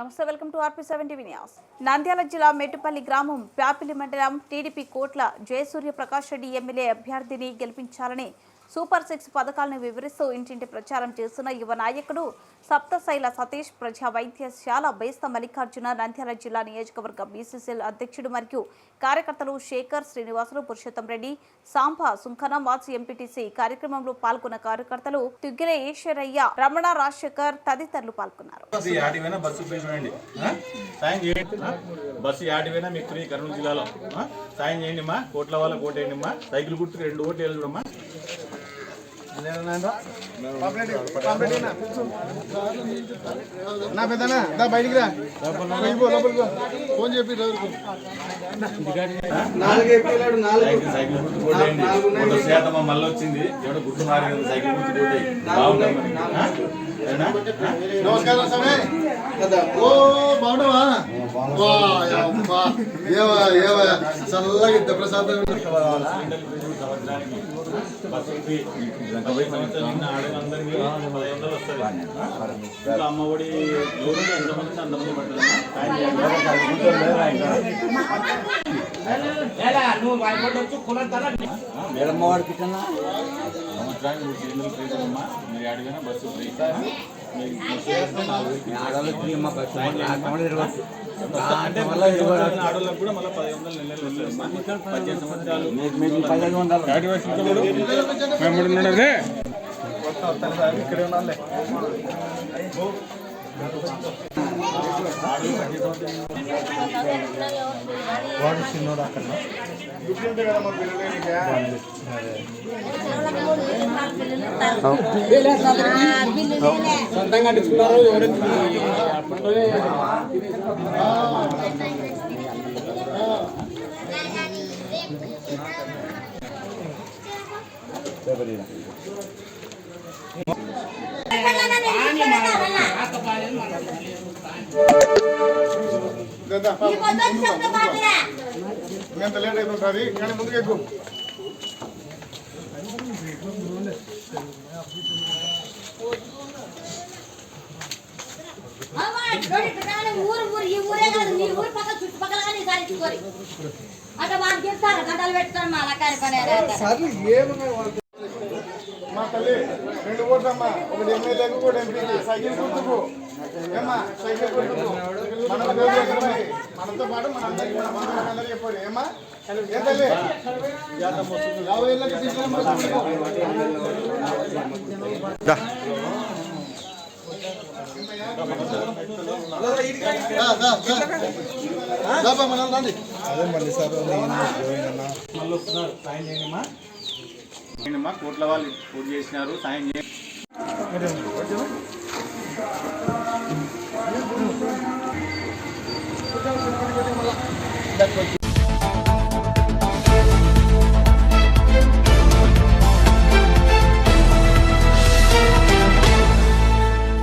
నమస్తే, welcome to RP7 TV news. Nandyal జిల్లా మెట్టుపల్లి గ్రామం ప్యాపిలి మండలం టీడీపీ కోట్ల జయసూర్య ప్రకాష్ రెడ్డి ఎమ్మెల్యే అభ్యర్థిని గెలిపించాలని సూపర్ 6 పథకాలను వివరిస్తూ ఇంటింటి ప్రచారం చేస్తున్న యువ నాయకుడు సప్తశైల సతీష్ ప్రజా వైద్యశాల బేస్త మల్లికార్జున నంద్యాల జిల్లా నియోజకవర్గ BCCL అధ్యక్షుడు మరియు కార్యకర్తలు శేఖర్, శ్రీనివాసులు, పురుషోత్తం రెడ్డి, సాంబ, సుంకన, మాజీ ఎంపీటీసీ కార్యక్రమంలో పాల్గొన్న కార్యకర్తలు తుగ్గిల ఈశ్వరయ్య, రమణ, రాజశేఖర్ తదితరులు పాల్గొన్నారు. బస్సు యాటివైనా మీకు ఫ్రీ కర్నూలు జిల్లాలో సాయం చేయండి అమ్మా. కోట్ల వాళ్ళ కోటేయండి అమ్మా. సైకిల్ గుర్తుకు 2 ఓట్లు వేయాలి చూడమ్మా. నా పెద్దనా బయటికి రా, ఫోన్ చెప్పి మళ్ళీ వచ్చింది ఎవడో గుర్తు మారి సైకిల్ గుర్తు కోటాయి బాగుంటుంది. నమస్కారం సమయ ఓ బాగున్నావా? చల్లగా ఇంత ప్రసాదం అమ్మఒడి ఎంతమంది అంతమంది పడుతుంది. సంవత్సరానికి మీరు అడిగినా బస్సు ఆడోళ్ళకు కూడా మళ్ళీ 1500 నెలలు 18 సంవత్సరాలు ఇక్కడే ఉండాలి. వాడు చిన్నోడు అక్కడ సొంతంగా అడుచుకున్నారు. ఎంత లేట్ అయిపోతుంది కానీ ముందుకు ఎక్కువ మా తల్లి 2 ఓట్లమ్మా. ఒకటి ఎమ్మెల్యేకు, ఒకటి ఎంపీకి. సైకిల్ గుర్తుకు ఏమ్మా, సైకిల్ గుర్తుకు మనతో పాటు మనందరికీ చెప్పారు ఏమ్మా. ఏం తల్లి 50 ఏళ్ళకి అదే మళ్ళీ సార్ మళ్ళీ వస్తున్నారు. సాయం చేయండి అమ్మా. కోట్ల వాళ్ళు పూర్తి చేసినారు. సాయం చేయండి.